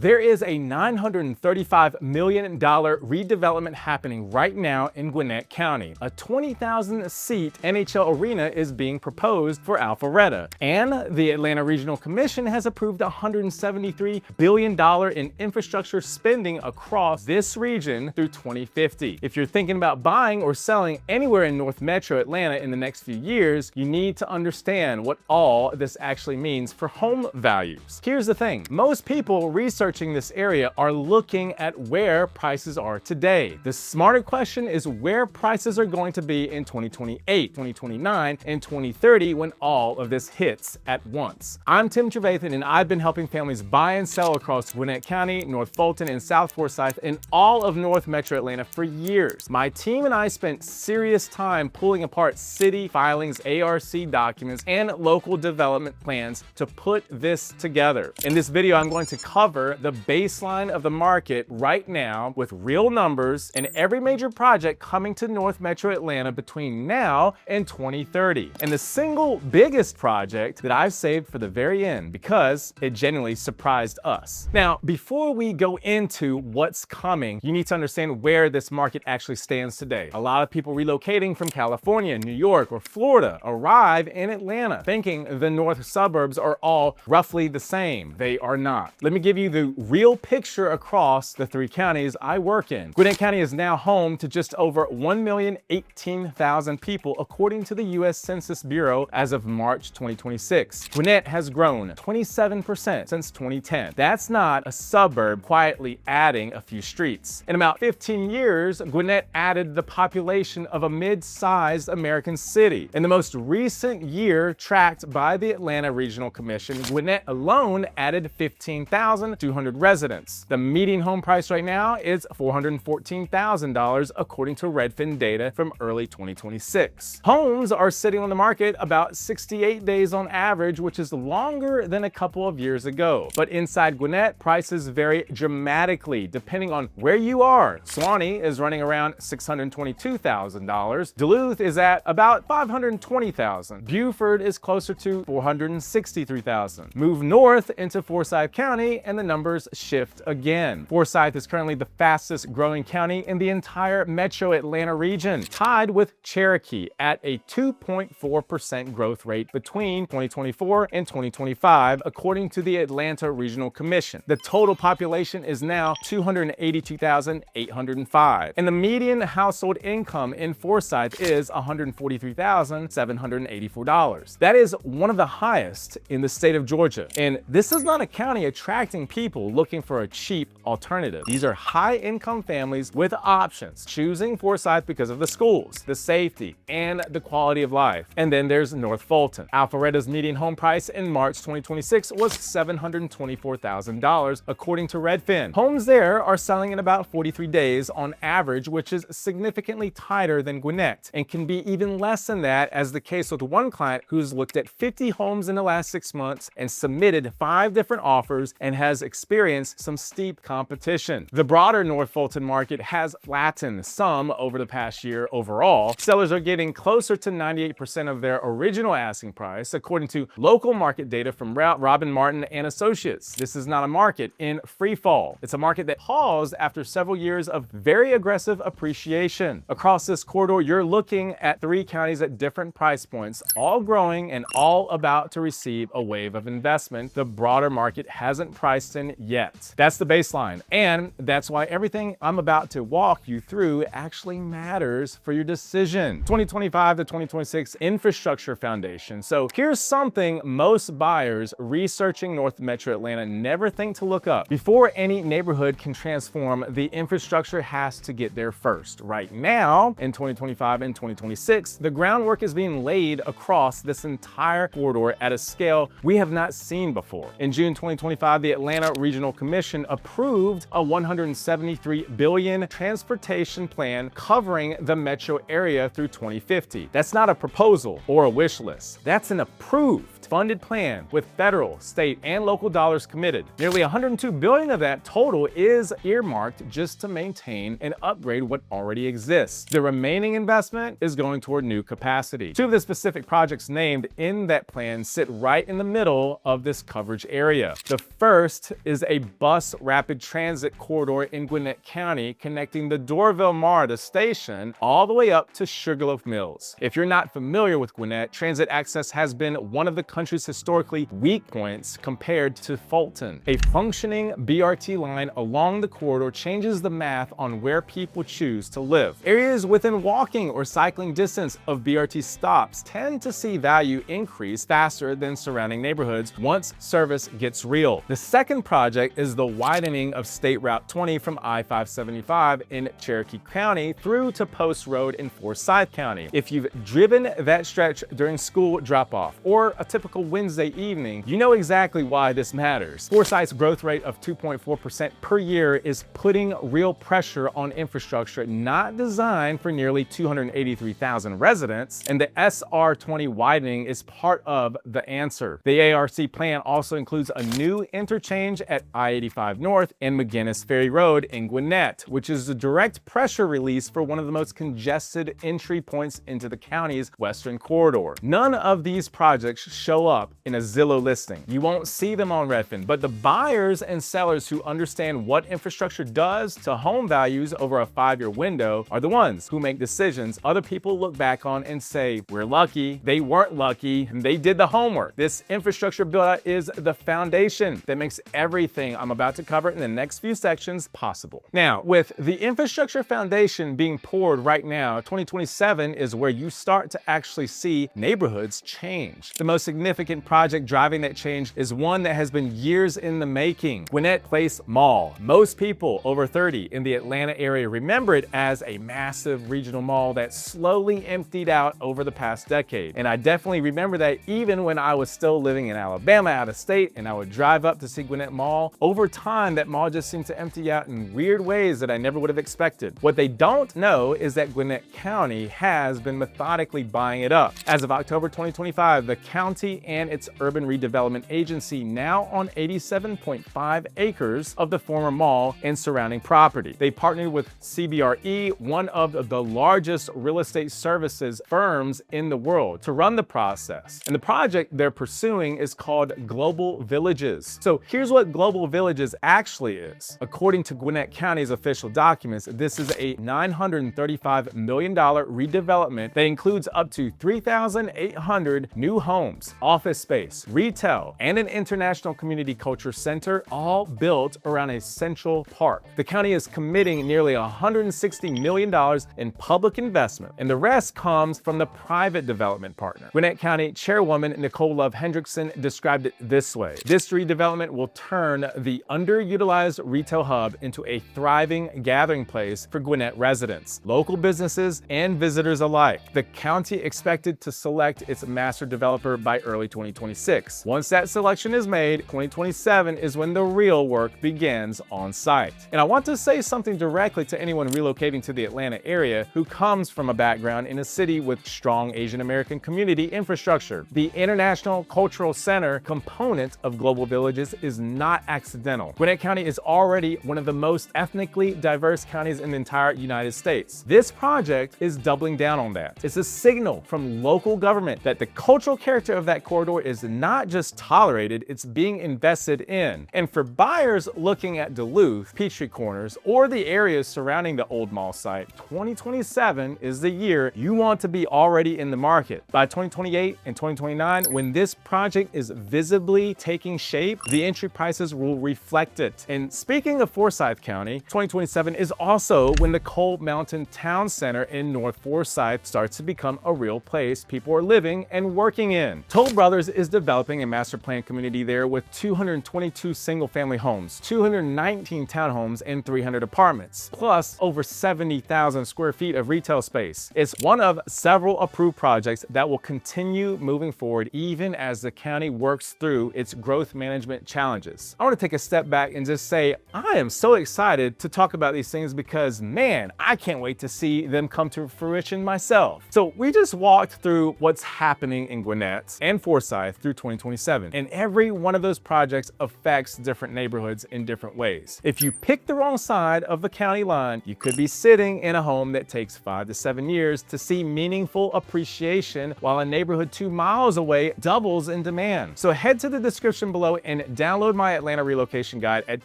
There is a $935 million redevelopment happening right now in Gwinnett County. A 20,000-seat NHL arena is being proposed for Alpharetta, and the Atlanta Regional Commission has approved $173 billion in infrastructure spending across this region through 2050. If you're thinking about buying or selling anywhere in North Metro Atlanta in the next few years, you need to understand what all this actually means for home values. Here's the thing, most people researching this area are looking at where prices are today. The smarter question is where prices are going to be in 2028, 2029, and 2030 when all of this hits at once. I'm Tim Trevathan, and I've been helping families buy and sell across Gwinnett County, North Fulton, and South Forsyth, and all of North Metro Atlanta for years. My team and I spent serious time pulling apart city filings, ARC documents, and local development plans to put this together. In this video, I'm going to cover the baseline of the market right now with real numbers and every major project coming to North Metro Atlanta between now and 2030. And the single biggest project that I've saved for the very end because it genuinely surprised us. Now, before we go into what's coming, you need to understand where this market actually stands today. A lot of people relocating from California, New York, or Florida arrive in Atlanta thinking the north suburbs are all roughly the same. They are not. Let me give you the real picture across the three counties I work in. Gwinnett County is now home to just over 1,018,000 people according to the U.S. Census Bureau as of March 2026. Gwinnett has grown 27% since 2010. That's not a suburb quietly adding a few streets. In about 15 years, Gwinnett added the population of a mid-sized American city. In the most recent year tracked by the Atlanta Regional Commission, Gwinnett alone added 15,200 residents. The median home price right now is $414,000 according to Redfin data from early 2026. Homes are sitting on the market about 68 days on average, which is longer than a couple of years ago. But inside Gwinnett, prices vary dramatically depending on where you are. Suwanee is running around $622,000. Duluth is at about $520,000. Buford is closer to $463,000. Move north into Forsyth County and the numbers shift again. Forsyth is currently the fastest growing county in the entire Metro Atlanta region, tied with Cherokee at a 2.4% growth rate between 2024 and 2025, according to the Atlanta Regional Commission. The total population is now 282,805, and the median household income in Forsyth is $143,784. That is one of the highest in the state of Georgia. And this is not a county attracting people looking for a cheap alternative. These are high-income families with options, choosing Forsyth because of the schools, the safety, and the quality of life. And then there's North Fulton. Alpharetta's median home price in March 2026 was $724,000, according to Redfin. Homes there are selling in about 43 days on average, which is significantly tighter than Gwinnett, and can be even less than that, as the case with one client who's looked at 50 homes in the last 6 months and submitted 5 different offers and has experienced some steep competition. The broader North Fulton market has flattened some over the past year overall. Sellers are getting closer to 98% of their original asking price, according to local market data from Robin Martin and Associates. This is not a market in free fall. It's a market that paused after several years of very aggressive appreciation. Across this corridor, you're looking at 3 counties at different price points, all growing and all about to receive a wave of investment the broader market hasn't priced in yet. That's the baseline, and that's why everything I'm about to walk you through actually matters for your decision. 2025 to 2026 infrastructure foundation. So here's something most buyers researching North Metro Atlanta never think to look up. Before any neighborhood can transform, the infrastructure has to get there first. Right now, in 2025 and 2026, the groundwork is being laid across this entire corridor at a scale we have not seen before. In June 2025, the Atlanta Regional Commission approved a $173 billion transportation plan covering the metro area through 2050. That's not a proposal or a wish list. That's an approved funded plan with federal, state, and local dollars committed. Nearly $102 billion of that total is earmarked just to maintain and upgrade what already exists. The remaining investment is going toward new capacity. Two of the specific projects named in that plan sit right in the middle of this coverage area. The first is a bus rapid transit corridor in Gwinnett County connecting the Dorville-Marda station all the way up to Sugarloaf Mills. If you're not familiar with Gwinnett, transit access has been one of the country's historically weak points compared to Fulton. A functioning BRT line along the corridor changes the math on where people choose to live. Areas within walking or cycling distance of BRT stops tend to see value increase faster than surrounding neighborhoods once service gets real. The second project is the widening of State Route 20 from I-575 in Cherokee County through to Post Road in Forsyth County. If you've driven that stretch during school drop-off or a typical Wednesday evening, you know exactly why this matters. Forsyth's growth rate of 2.4% per year is putting real pressure on infrastructure not designed for nearly 283,000 residents, and the SR20 widening is part of the answer. The ARC plan also includes a new interchange at I-85 North and McGinnis Ferry Road in Gwinnett, which is a direct pressure release for one of the most congested entry points into the county's western corridor. None of these projects show up in a Zillow listing. You won't see them on Redfin, but the buyers and sellers who understand what infrastructure does to home values over a 5-year window are the ones who make decisions other people look back on and say, we're lucky, they weren't lucky, and they did the homework. This infrastructure build-out is the foundation that makes everything I'm about to cover in the next few sections possible. Now, with the infrastructure foundation being poured right now, 2027 is where you start to actually see neighborhoods change. The most significant project driving that change is one that has been years in the making: Gwinnett Place Mall. Most people over 30 in the Atlanta area remember it as a massive regional mall that slowly emptied out over the past decade. And I definitely remember that even when I was still living in Alabama out of state and I would drive up to see Gwinnett Mall. Over time, that mall just seemed to empty out in weird ways that I never would have expected. What they don't know is that Gwinnett County has been methodically buying it up. As of October 2025, the county and its urban redevelopment agency now own 87.5 acres of the former mall and surrounding property. They partnered with CBRE, one of the largest real estate services firms in the world, to run the process. And the project they're pursuing is called Global Villages. So here's what Global Villages actually is. According to Gwinnett County's official documents, this is a $935 million redevelopment that includes up to 3,800 new homes, office space, retail, and an international community culture center, all built around a central park. The county is committing nearly $160 million in public investment, and the rest comes from the private development partner. Gwinnett County Chairwoman Nicole Love Hendrickson described it this way: this redevelopment will turn the underutilized retail hub into a thriving gathering place for Gwinnett residents, local businesses, and visitors alike. The county expected to select its master developer by early 2026. Once that selection is made, 2027 is when the real work begins on site. And I want to say something directly to anyone relocating to the Atlanta area who comes from a background in a city with strong Asian American community infrastructure. The International Cultural Center component of Global Villages is not accidental. Gwinnett County is already one of the most ethnically diverse counties in the entire United States. This project is doubling down on that. It's a signal from local government that the cultural character of that corridor is not just tolerated, it's being invested in. And for buyers looking at Duluth, Peachtree Corners, or the areas surrounding the old mall site, 2027 is the year you want to be already in the market. By 2028 and 2029, when this project is visibly taking shape, the entry prices will reflect it. And speaking of Forsyth County, 2027 is also when the Cold Mountain Town Center in North Forsyth starts to become a real place people are living and working in. Toll Brothers is developing a master plan community there with 222 single-family homes, 219 townhomes, and 300 apartments, plus over 70,000 square feet of retail space. It's one of several approved projects that will continue moving forward even as the county works through its growth management challenges. I want to take a step back and just say I am so excited to talk about these things because, man, I can't wait to see them come to fruition myself. So we just walked through what's happening in Gwinnett and and Forsyth through 2027. And every one of those projects affects different neighborhoods in different ways. If you pick the wrong side of the county line, you could be sitting in a home that takes 5 to 7 years to see meaningful appreciation, while a neighborhood 2 miles away doubles in demand. So head to the description below and download my Atlanta relocation guide at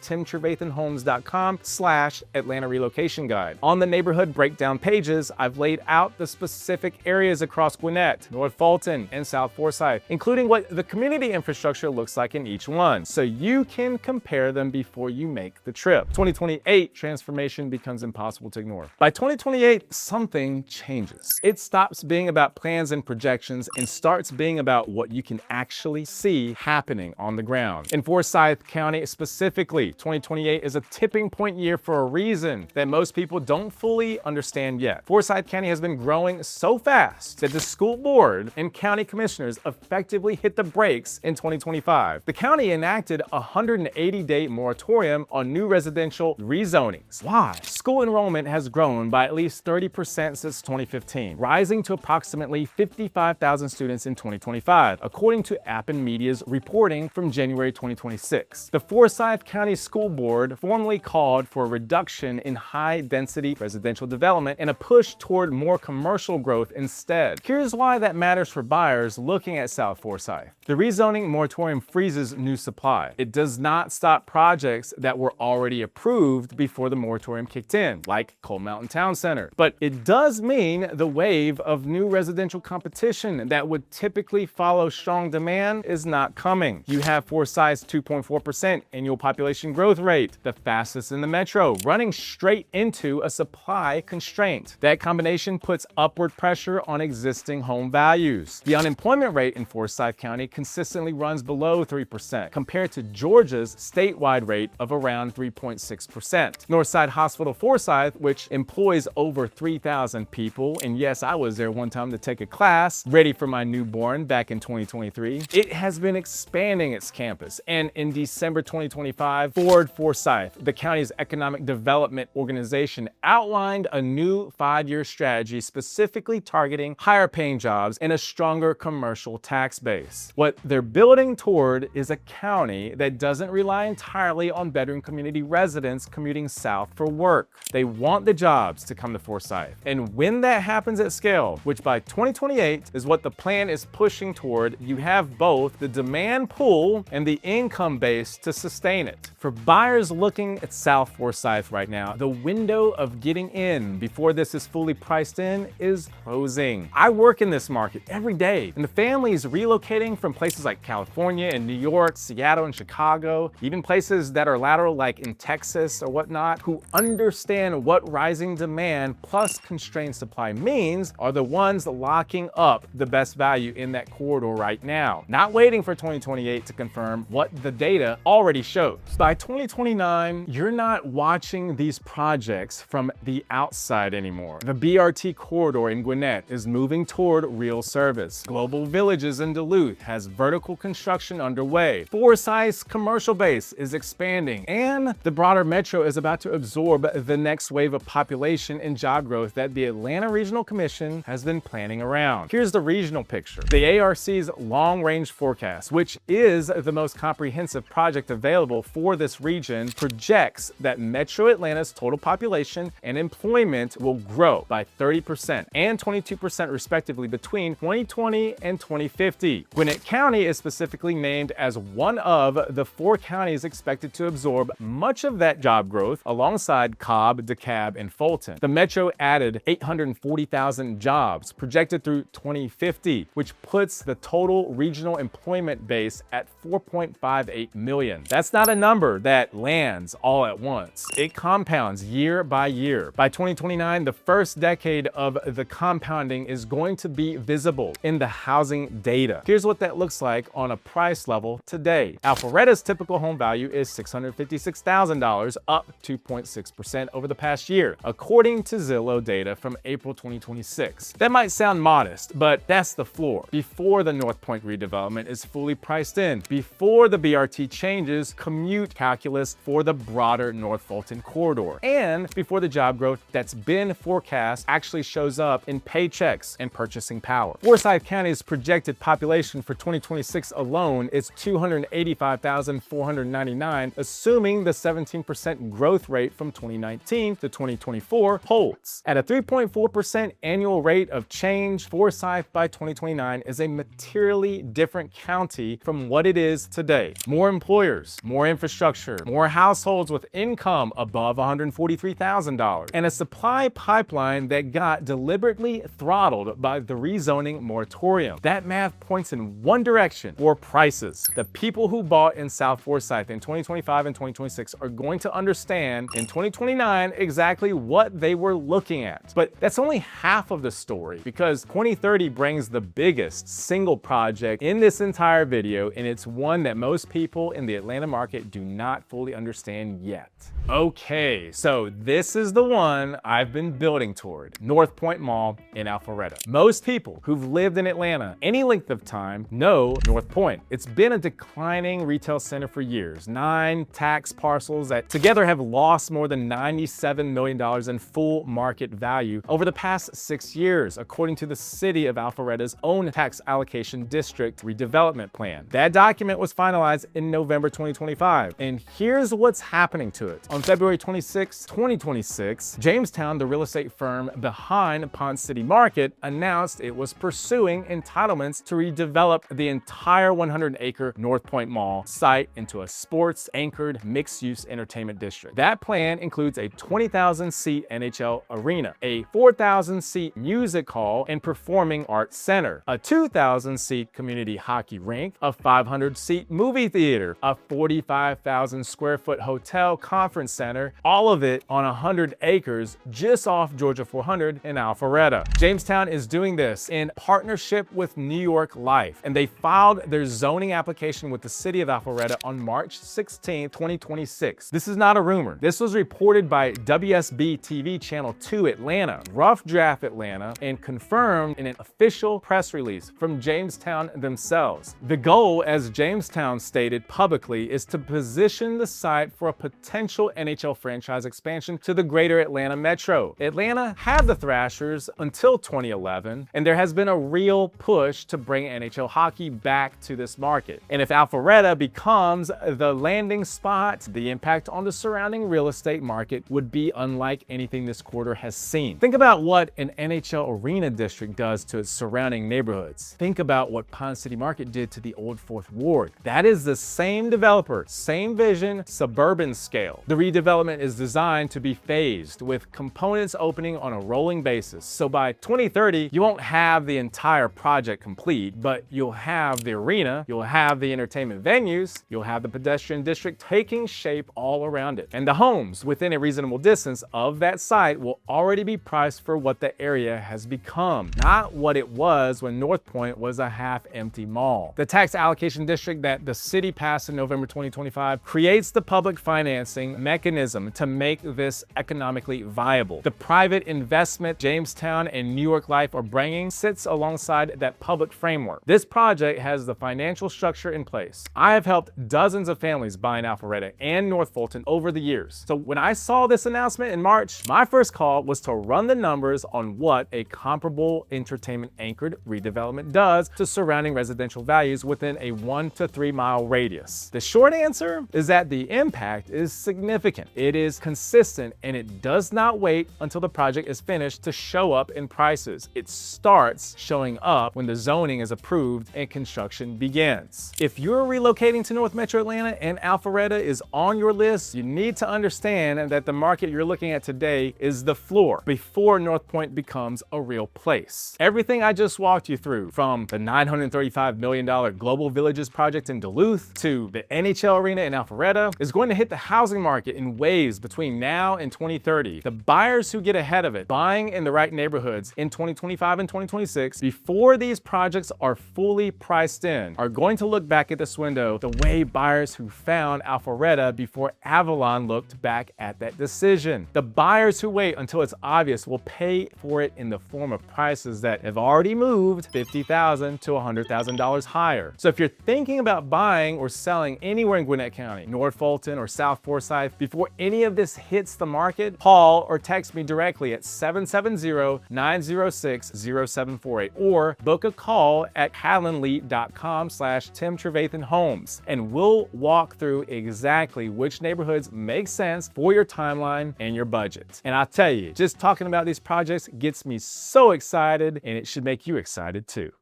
timtrevathanhomes.com/Atlanta relocation guide. On the neighborhood breakdown pages, I've laid out the specific areas across Gwinnett, North Fulton, and South Forsyth, including what the community infrastructure looks like in each one, so you can compare them before you make the trip. 2028, transformation becomes impossible to ignore. By 2028, something changes. It stops being about plans and projections and starts being about what you can actually see happening on the ground. In Forsyth County specifically, 2028 is a tipping point year for a reason that most people don't fully understand yet. Forsyth County has been growing so fast that the school board and county commissioners effectively hit the brakes in 2025. The county enacted a 180-day moratorium on new residential rezonings. Why? School enrollment has grown by at least 30% since 2015, rising to approximately 55,000 students in 2025, according to App and Media's reporting from January 2026. The Forsyth County School Board formally called for a reduction in high-density residential development and a push toward more commercial growth instead. Here's why that matters for buyers looking at South Forsyth. The rezoning moratorium freezes new supply. It does not stop projects that were already approved before the moratorium kicked in, like Cold Mountain Town Center. But it does mean the wave of new residential competition that would typically follow strong demand is not coming. You have Forsyth's 2.4% annual population growth rate, the fastest in the metro, running straight into a supply constraint. That combination puts upward pressure on existing home values. The unemployment rate in Forsyth County consistently runs below 3%, compared to Georgia's statewide rate of around 3.6%. Northside Hospital Forsyth, which employs over 3,000 people, and yes, I was there one time to take a class ready for my newborn back in 2023, it has been expanding its campus. And in December 2025, Ford Forsyth, the county's economic development organization, outlined a new 5-year strategy specifically targeting higher paying jobs and a stronger commercial tax base. What they're building toward is a county that doesn't rely entirely on bedroom community residents commuting south for work. They want the jobs to come to Forsyth. And when that happens at scale, which by 2028 is what the plan is pushing toward, you have both the demand pool and the income base to sustain it. For buyers looking at South Forsyth right now, the window of getting in before this is fully priced in is closing. I work in this market every day, and the families relocating from places like California and New York, Seattle and Chicago, even places that are lateral like in Texas or whatnot, who understand what rising demand plus constrained supply means, are the ones locking up the best value in that corridor right now, not waiting for 2028 to confirm what the data already shows. By 2029, you're not watching these projects from the outside anymore. The BRT corridor in Gwinnett is moving toward real service. Global Villages in Duluth has vertical construction underway. Forsyth's commercial base is expanding, and the broader metro is about to absorb the next wave of population and job growth that the Atlanta Regional Commission has been planning around. Here's the regional picture. The ARC's long-range forecast, which is the most comprehensive project available for this region, projects that Metro Atlanta's total population and employment will grow by 30% and 22% respectively between 2020 and 2050. Gwinnett County is specifically named as one of the 4 counties expected to absorb much of that job growth alongside Cobb, DeKalb, and Fulton. The Metro added 840,000 jobs projected through 2050, which puts the total regional employment base at 4.58 million. That's not a number that lands all at once. It compounds year by year. By 2029, the first decade of the compounding is going to be visible in the housing data. Here's what that looks like on a price level today. Alpharetta's typical home value is $656,000, up 2.6% over the past year, according to Zillow data from April 2026. That might sound modest, but that's the floor. Before the North Point redevelopment is fully priced in, before the BRT changes commute calculus for the broader North Fulton corridor, and before the job growth that's been forecast actually shows up in paychecks and purchasing power. Forsyth County's projected population for 2026 alone is 285,499, assuming the 17% growth rate from 2019 to 2024 holds. At a 3.4% annual rate of change, Forsyth by 2029 is a materially different county from what it is today. More employers, more infrastructure, more households with income above $143,000, and a supply pipeline that got deliberately throttled by the rezoning moratorium. That math points in one direction: for prices. The people who bought in South Forsyth in 2025 and 2026 are going to understand in 2029 exactly what they were looking at. But that's only half of the story, because 2030 brings the biggest single project in this entire video, and it's one that most people in the Atlanta market do not fully understand yet. Okay, so this is the one I've been building toward: North Point Mall in Alpharetta. Most people who've lived in Atlanta any length of time know North Point. It's been a declining retail center for years. 9 tax parcels that together have lost more than $97 million in full market value over the past 6 years, according to the city of Alpharetta's own tax allocation district redevelopment plan. That document was finalized in November 2025, and here's what's happening to it. On February 26, 2026, Jamestown, the real estate firm behind Ponce City Market, announced it was pursuing entitlements to redevelop the entire 100-acre North Point Mall site into a sports-anchored mixed-use entertainment district. That plan includes a 20,000-seat NHL arena, a 4,000-seat music hall and performing arts center, a 2,000-seat community hockey rink, a 500-seat movie theater, a 45,000-square-foot hotel conference center, all of it on 100 acres just off Georgia 400 in Alpharetta. Jamestown is doing this in partnership with New York Life, and they filed their zoning application with the city of Alpharetta on March 16, 2026. This is not a rumor. This was reported by WSB TV Channel 2 Atlanta, Rough Draft Atlanta, and confirmed in an official press release from Jamestown themselves. The goal, as Jamestown stated publicly, is to position the site for a potential NHL franchise expansion to the greater Atlanta metro. Atlanta had the Thrashers until 2011, and there has been a real push to bring NHL hockey back to this market. And if Alpharetta becomes the landing spot, the impact on the surrounding real estate market would be unlike anything this quarter has seen. Think about what an NHL arena district does to its surrounding neighborhoods. Think about what Ponce City Market did to the old 4th Ward. That is the same developer, same vision, suburban scale. The redevelopment is designed to be phased, with components opening on a rolling basis. So by 2030, you won't have the entire project complete, but you'll have the arena, you'll have the entertainment venues, you'll have the pedestrian district taking shape all around it. And the homes within a reasonable distance of that site will already be priced for what the area has become, not what it was when North Point was a half-empty mall. The tax allocation district that the city passed in November 2025 creates the public financing mechanism to make this economically viable. The private investment Jamestown and New York Life are bringing sits alongside that public framework. This project has the financial structure in place. I have helped dozens of families buy in Alpharetta and North Fulton over the years. So when I saw this announcement in March, my first call was to run the numbers on what a comparable entertainment-anchored redevelopment does to surrounding residential values within a 1 to 3 mile radius. The short answer is that the impact is significant. It is consistent, and it does not wait until the project is finished to show up in prices. It starts showing up when the zoning is approved and construction begins. If you're relocating to North Metro Atlanta and Alpharetta is on your list, you need to understand that the market you're looking at today is the floor before North Point becomes a real place. Everything I just walked you through, from the $935 million Global Villages project in Duluth to the NHL arena in Alpharetta, is going to hit the housing market in waves between now and 2030. The buyers who get ahead of it, buying in the right neighborhoods in 2025 and 2026, before these projects are fully priced in, are going to look back at this window the way buyers who found Alpharetta before Avalon looked back at that decision. The buyers who wait until it's obvious will pay for it in the form of prices that have already moved $50,000 to $100,000 higher. So if you're thinking about buying or selling anywhere in Gwinnett County, North Fulton or South Forsyth, Before any of this hits the market, call or text me directly at 770-906-0748 or book a call at calendly.com/Tim Trevathan Homes, and we'll walk through exactly which neighborhoods make sense for your timeline and your budget. And I'll tell you, just talking about these projects gets me so excited, and it should make you excited too.